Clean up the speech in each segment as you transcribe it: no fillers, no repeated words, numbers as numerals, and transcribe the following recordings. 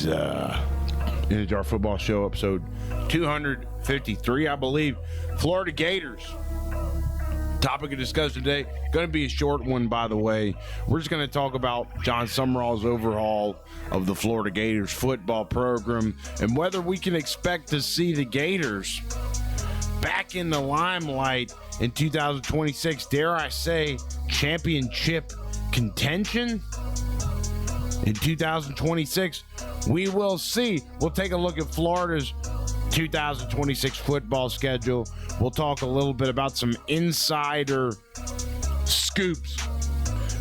It's our football show, episode 253, I believe. Florida Gators. Topic of discussion today. Going to be a short one, by the way. We're just going to talk about Jon Sumrall's overhaul of the Florida Gators football program and whether we can expect to see the Gators back in the limelight in 2026. Dare I say, championship contention in 2026. We will see. We'll take a look at Florida's 2026 football schedule. We'll talk a little bit about some insider scoops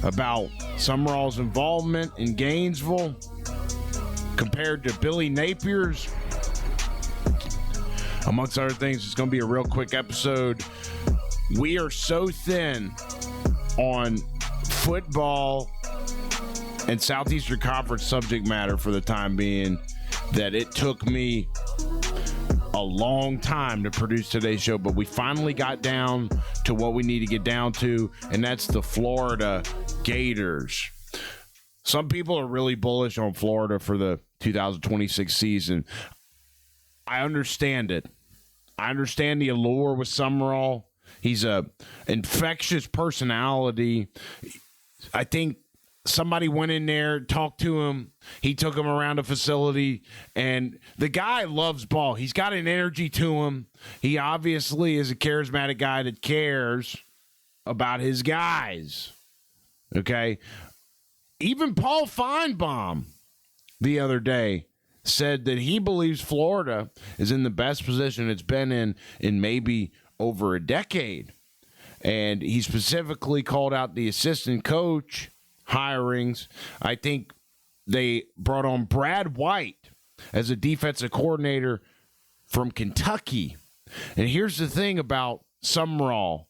about Sumrall's involvement in Gainesville compared to Billy Napier's. Amongst other things, it's going to be a real quick episode. We are so thin on football and Southeastern Conference subject matter for the time being that it took me a long time to produce today's show, but we finally got down to what we need to get down to, and that's the Florida Gators. Some people are really bullish on Florida for the 2026 season. I understand it. I understand the allure with Sumrall. He's a infectious personality. I think somebody went in there, talked to him. He took him around a facility, and the guy loves ball. He's got an energy to him. He obviously is a charismatic guy that cares about his guys. Okay? Even Paul Feinbaum the other day said that he believes Florida is in the best position it's been in maybe over a decade. And he specifically called out the assistant coach hirings. I think they brought on Brad White as a defensive coordinator from Kentucky. And here's the thing about Sumrall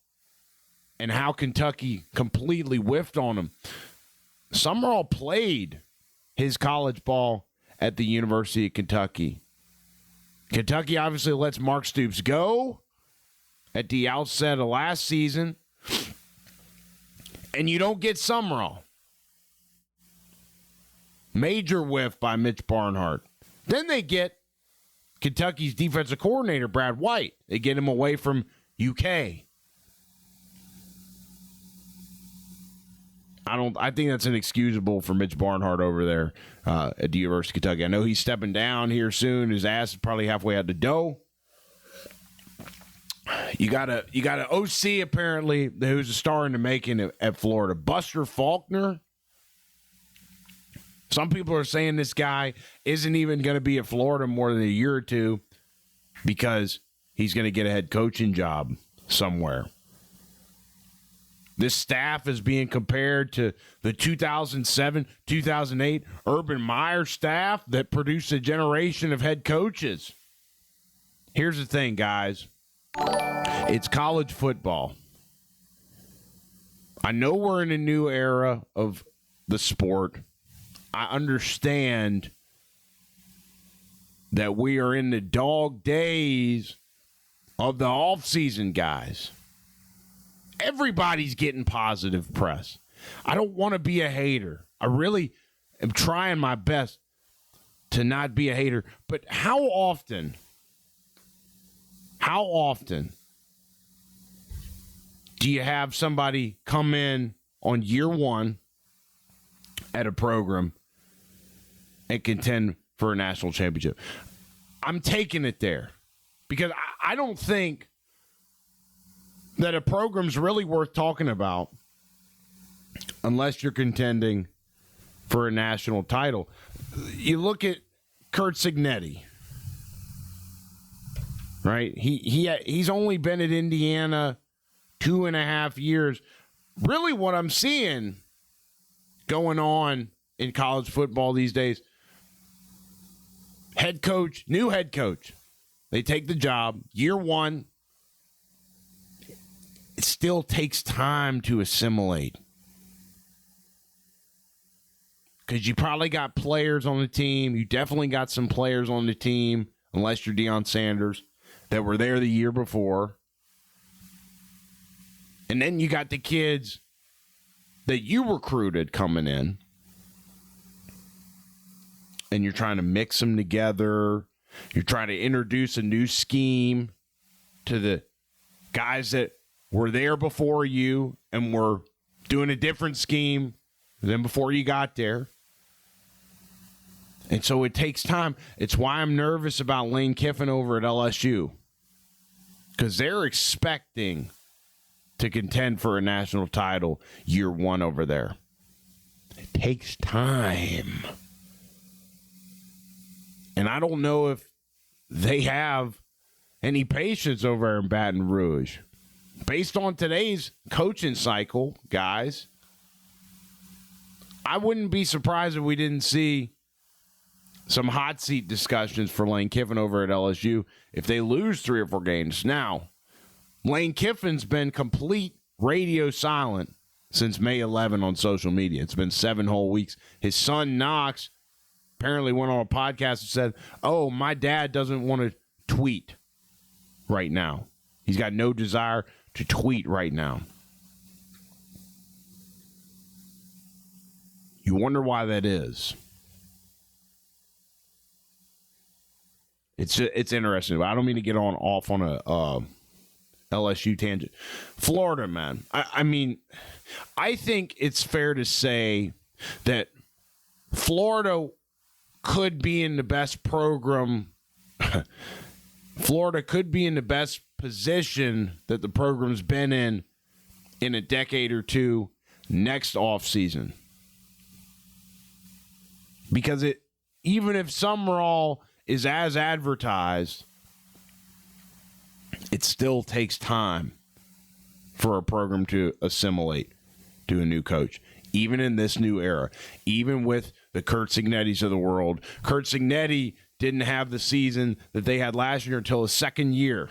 and how Kentucky completely whiffed on him. Sumrall played his college ball at the University of Kentucky. Kentucky obviously lets Mark Stoops go at the outset of last season. And you don't get Sumrall. Major whiff by Mitch Barnhart. Then they get Kentucky's defensive coordinator, Brad White. They get him away from UK. I think that's inexcusable for Mitch Barnhart over there at the University of Kentucky. I know he's stepping down here soon. His ass is probably halfway out the dough. You got a OC apparently who's a star in the making at Florida. Buster Faulkner. Some people are saying this guy isn't even going to be at Florida more than a year or two because he's going to get a head coaching job somewhere. This staff is being compared to the 2007, 2008 Urban Meyer staff that produced a generation of head coaches. Here's the thing, guys. It's college football. I know we're in a new era of the sport. I understand that we are in the dog days of the offseason, guys. Everybody's getting positive press. I don't want to be a hater. I really am trying my best to not be a hater. But how often do you have somebody come in on year one at a program and contend for a national championship? I'm taking it there because I don't think that a program's really worth talking about unless you're contending for a national title. You look at Kurt Signetti, right? He's only been at Indiana 2.5 years. Really what I'm seeing going on in college football these days, new head coach. They take the job, year one. It still takes time to assimilate. Because you probably got players on the team. You definitely got some players on the team, unless you're Deion Sanders, that were there the year before. And then you got the kids that you recruited coming in. and you're trying to mix them together. You're trying to introduce a new scheme to the guys that were there before you and were doing a different scheme than before you got there. And so it takes time. It's why I'm nervous about Lane Kiffin over at LSU, because they're expecting to contend for a national title year one over there. It takes time. And I don't know if they have any patience over in Baton Rouge. Based on today's coaching cycle, guys, I wouldn't be surprised if we didn't see some hot seat discussions for Lane Kiffin over at LSU if they lose 3 or 4 games. Now, Lane Kiffin's been complete radio silent since May 11 on social media. It's been 7 whole weeks. His son, Knox, apparently went on a podcast and said, "Oh, my dad doesn't want to tweet right now. He's got no desire to tweet right now." You wonder why that is. It's interesting, but I don't mean to get off on a LSU tangent. Florida, man. I mean, I think it's fair to say that Florida could be in the best program. Florida could be in the best position that the program's been in a decade or two next offseason. Because even if Sumrall is as advertised, it still takes time for a program to assimilate to a new coach, even in this new era, even with the Curt Cignettis of the world. Curt Cignetti didn't have the season that they had last year until his second year.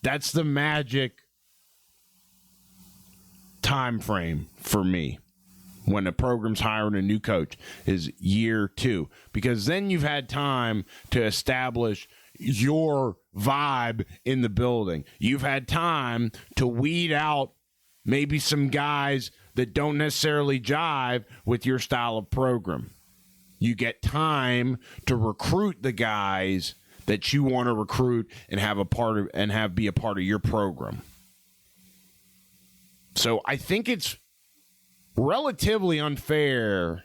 That's the magic time frame for me when a program's hiring a new coach, is year 2, because then you've had time to establish your vibe in the building. You've had time to weed out maybe some guys that don't necessarily jive with your style of program. You get time to recruit the guys that you want to recruit and have be a part of your program. So I think it's relatively unfair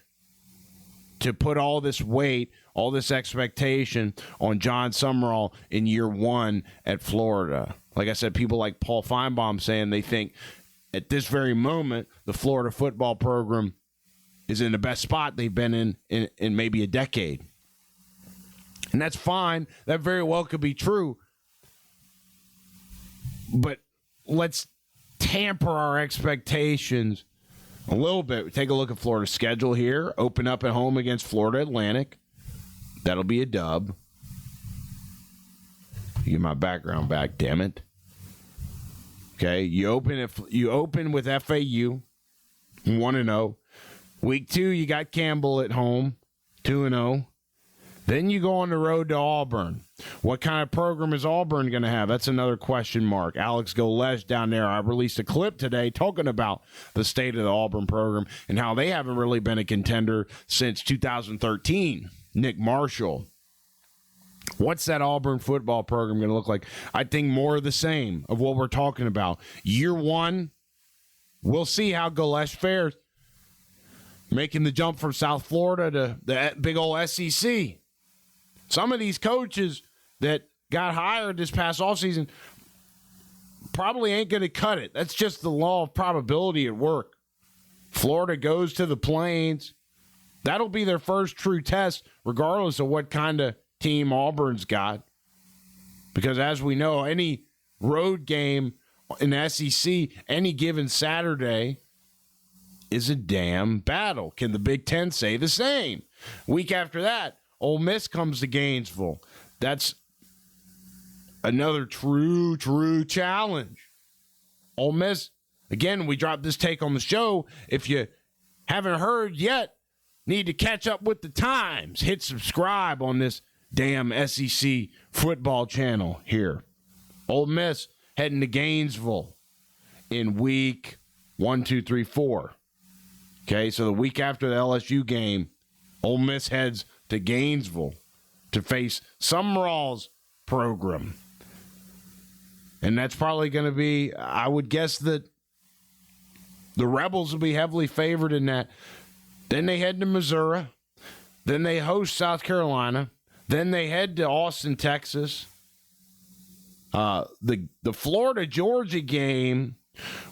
to put all this weight, all this expectation on Jon Sumrall in year 1 at Florida. Like I said, people like Paul Feinbaum saying they think at this very moment the Florida football program is in the best spot they've been in maybe a decade. And that's fine. That very well could be true. But let's tamper our expectations a little bit. Take a look at Florida's schedule here. Open up at home against Florida Atlantic. That'll be a dub. Get my background back, damn it. Okay, you open with FAU, 1-0. Week 2, you got Campbell at home, 2-0. Then you go on the road to Auburn. What kind of program is Auburn going to have? That's another question mark. Alex Golesh down there, I released a clip today talking about the state of the Auburn program and how they haven't really been a contender since 2013. Nick Marshall. What's that Auburn football program going to look like? I think more of the same of what we're talking about. Year 1, we'll see how Golesh fares. Making the jump from South Florida to the big old SEC. Some of these coaches that got hired this past offseason probably ain't going to cut it. That's just the law of probability at work. Florida goes to the Plains. That'll be their first true test, regardless of what kind of team Auburn's got. Because as we know, any road game in the SEC, any given Saturday, is a damn battle. Can the Big Ten say the same? Week after that, Ole Miss comes to Gainesville. That's another true challenge. Ole Miss, again, we dropped this take on the show. If you haven't heard yet, need to catch up with the times. Hit subscribe on this damn SEC football channel here. Ole Miss heading to Gainesville in week 1, 2, 3, 4. Okay, so the week after the LSU game, Ole Miss heads to Gainesville to face Sumrall's program. And that's probably going to be, I would guess that the Rebels will be heavily favored in that. Then they head to Missouri. Then they host South Carolina. Then they head to Austin, Texas. The Florida-Georgia game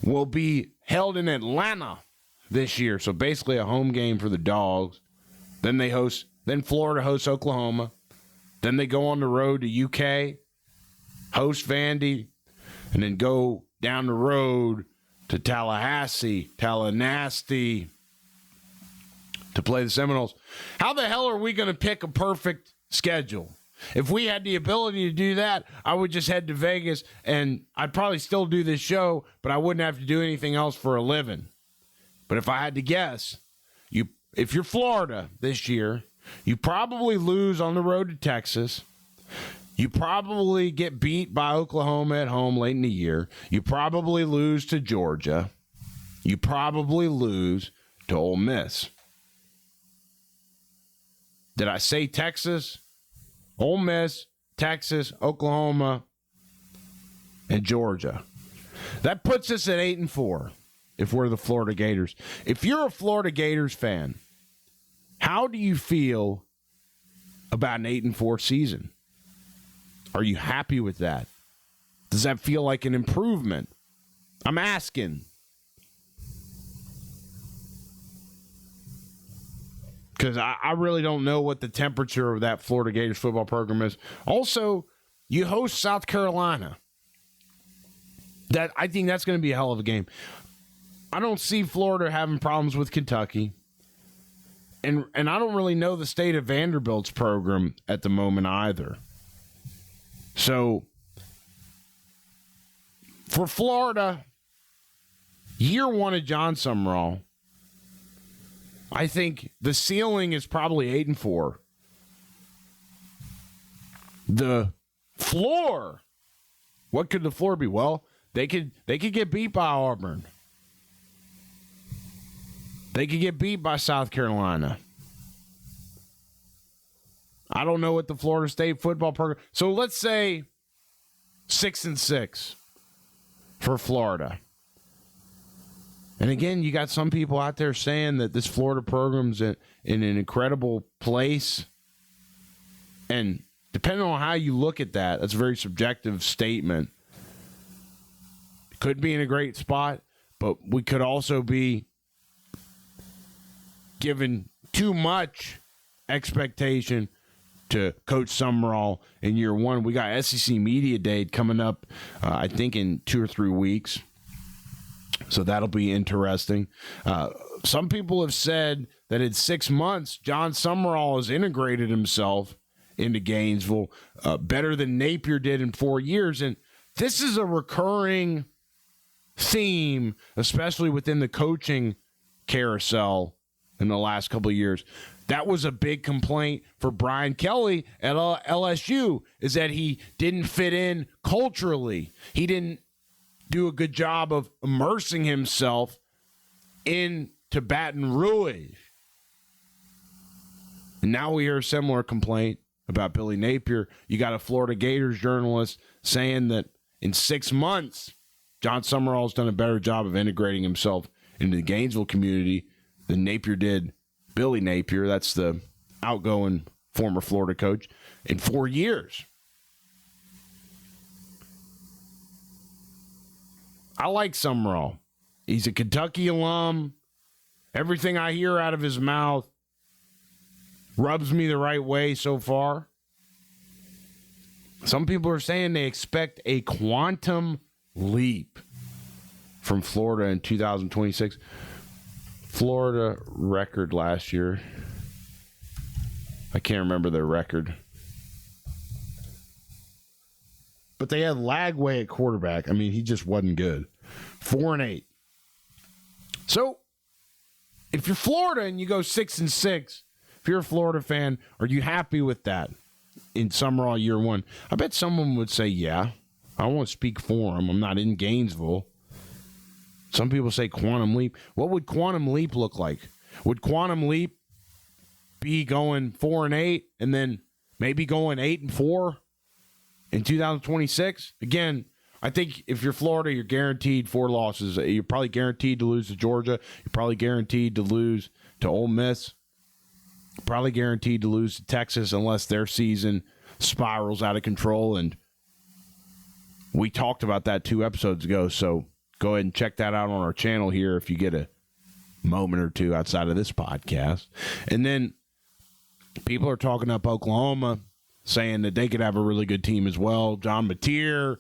will be held in Atlanta this year. So basically a home game for the Dogs. Then Florida hosts Oklahoma. Then they go on the road to UK, host Vandy, and then go down the road to Tallahassee to play the Seminoles. How the hell are we going to pick a perfect schedule? If we had the ability to do that, I would just head to Vegas, and I'd probably still do this show, but I wouldn't have to do anything else for a living. But if I had to guess, if you're Florida this year, you probably lose on the road to Texas. You probably get beat by Oklahoma at home late in the year. You probably lose to Georgia. You probably lose to Ole Miss. Did I say Texas? Ole Miss, Texas, Oklahoma, and Georgia. That puts us at 8-4 if we're the Florida Gators. If you're a Florida Gators fan, how do you feel about an 8-4 season? Are you happy with that? Does that feel like an improvement? I'm asking. Because I really don't know what the temperature of that Florida Gators football program is. Also, you host South Carolina. I think that's going to be a hell of a game. I don't see Florida having problems with Kentucky. And I don't really know the state of Vanderbilt's program at the moment either. So, for Florida, year one of Jon Sumrall, I think the ceiling is probably 8-4. The floor, what could the floor be? Well, they could get beat by Auburn. They could get beat by South Carolina. I don't know what the Florida State football program. So let's say 6-6 for Florida. And again, you got some people out there saying that this Florida program's in an incredible place. And depending on how you look at that, that's a very subjective statement. Could be in a great spot, but we could also be given too much expectation to Coach Sumrall in year one. We got SEC Media Day coming up, I think, in 2 or 3 weeks. So that'll be interesting. Some people have said that in 6 months, Jon Sumrall has integrated himself into Gainesville better than Napier did in 4 years. And this is a recurring theme, especially within the coaching carousel in the last couple of years. That was a big complaint for Brian Kelly at LSU, is that he didn't fit in culturally. He didn't do a good job of immersing himself into Baton Rouge. And now we hear a similar complaint about Billy Napier. You got a Florida Gators journalist saying that in 6 months, Jon Sumrall's done a better job of integrating himself into the Gainesville community than Napier did Billy Napier. That's the outgoing former Florida coach in 4 years. I like Sumrall. He's a Kentucky alum. Everything I hear out of his mouth rubs me the right way so far. Some people are saying they expect a quantum leap from Florida in 2026. Florida record last year. I can't remember their record. But they had Lagway at quarterback. I mean, he just wasn't good. 4-8. So, if you're Florida and you go 6-6, if you're a Florida fan, are you happy with that in Sumrall year one? I bet someone would say, yeah. I don't want to speak for him. I'm not in Gainesville. Some people say quantum leap. What would quantum leap look like? Would quantum leap be going 4-8 and then maybe going 8-4 in 2026. Again, I think if you're Florida, you're guaranteed 4 losses. You're probably guaranteed to lose to Georgia. You're probably guaranteed to lose to Ole Miss. Probably guaranteed to lose to Texas unless their season spirals out of control. And we talked about that 2 episodes ago. So go ahead and check that out on our channel here if you get a moment or two outside of this podcast. And then people are talking up Oklahoma, saying that they could have a really good team as well. John Mateer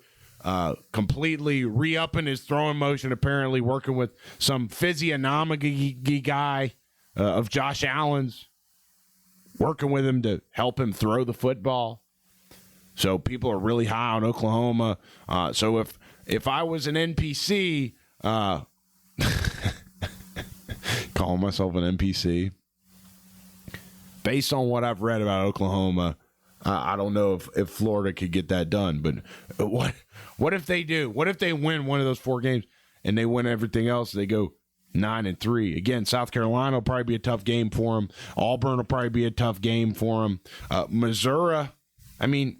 completely re-upping his throwing motion, apparently working with some physiognomic guy of Josh Allen's, working with him to help him throw the football. So people are really high on Oklahoma. So if I was an NPC, calling myself an NPC, based on what I've read about Oklahoma, I don't know if Florida could get that done. But what if they do? What if they win one of those 4 games and they win everything else? They go 9-3. Again, South Carolina will probably be a tough game for them. Auburn will probably be a tough game for them. Missouri, I mean,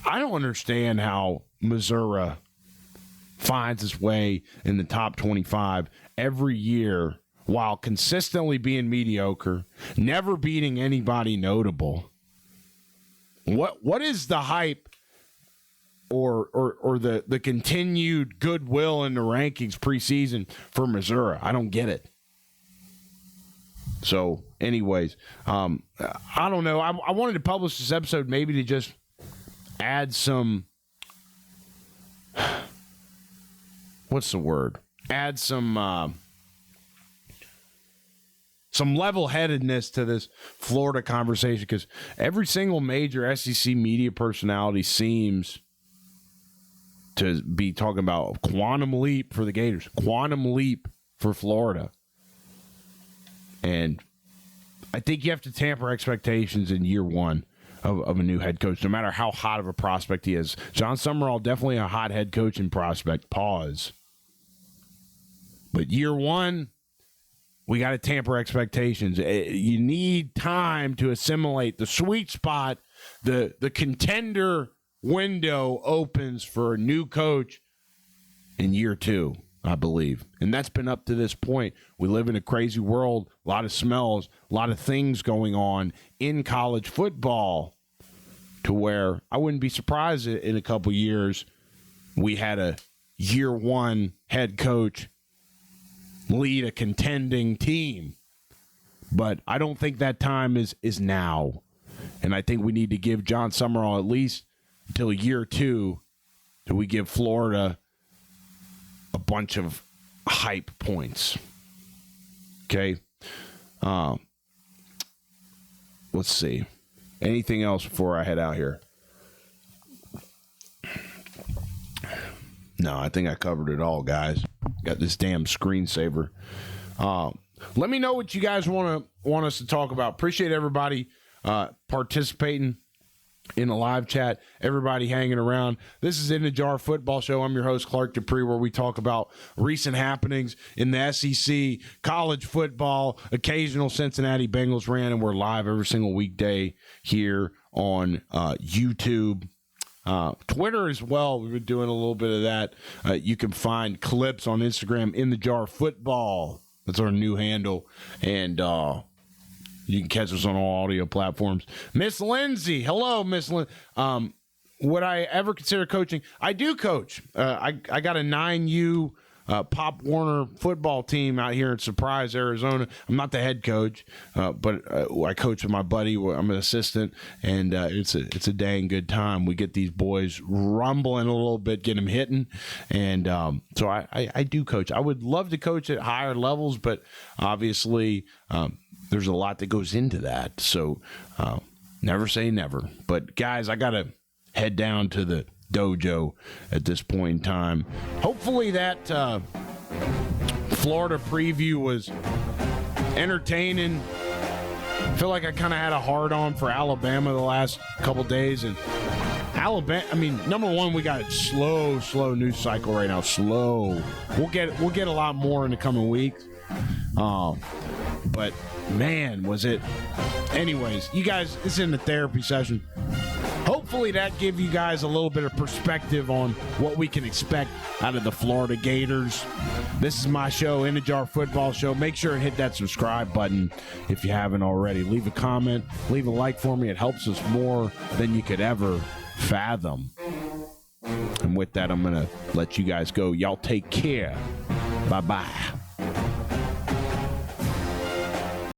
I don't understand how Missouri finds its way in the top 25 every year while consistently being mediocre, never beating anybody notable. What is the hype or the continued goodwill in the rankings preseason for Missouri? I don't get it. So, anyways, I don't know. I wanted to publish this episode maybe to just add some, what's the word? Add some level-headedness to this Florida conversation, because every single major SEC media personality seems to be talking about a quantum leap for the Gators, quantum leap for Florida. And I think you have to temper expectations in year one of a new head coach, no matter how hot of a prospect he is. Jon Sumrall, definitely a hot head coaching prospect, pause. But year one, we got to tamper expectations. You need time to assimilate the sweet spot. The contender window opens for a new coach in year 2, I believe. And that's been up to this point. We live in a crazy world, a lot of smells, a lot of things going on in college football, to where I wouldn't be surprised in a couple years we had a year 1 head coach lead a contending team. But I don't think that time is now. And I think we need to give Jon Sumrall at least until year 2 till we give Florida a bunch of hype points. Okay. Let's see. Anything else before I head out here? No, I think I covered it all, guys. Got this damn screensaver. Let me know what you guys want us to talk about. Appreciate everybody participating in the live chat, everybody hanging around. This is In the Jar Football Show. I'm your host, Clark Dupree, where we talk about recent happenings in the SEC, college football, occasional Cincinnati Bengals rant, and we're live every single weekday here on YouTube. Twitter as well. We've been doing a little bit of that. You can find clips on Instagram, In the Jar Football. That's our new handle. And you can catch us on all audio platforms. Miss Lindsay. Hello, Miss Lindsay. Would I ever consider coaching? I do coach. I got a 9U Pop Warner football team out here in Surprise, Arizona. I'm not the head coach, but I coach with my buddy. I'm an assistant, and it's a dang good time. We get these boys rumbling a little bit, get them hitting, and so I do coach. I would love to coach at higher levels, but obviously there's a lot that goes into that. So never say never. But guys, I gotta head down to the dojo at this point in time. Hopefully that Florida preview was entertaining. I feel like I kind of had a hard on for Alabama the last couple days, and Alabama, I mean, number one, we got a slow news cycle right now. Slow. We'll get a lot more in the coming weeks. But man, was it. Anyways, you guys, it's in the therapy session. Hopefully that give you guys a little bit of perspective on what we can expect out of the Florida Gators. This is my show, In a Jar Football Show. Make sure and hit that subscribe button if you haven't already. Leave a comment, leave a like for me. It helps us more than you could ever fathom. And with that, I'm going to let you guys go. Y'all take care. Bye-bye.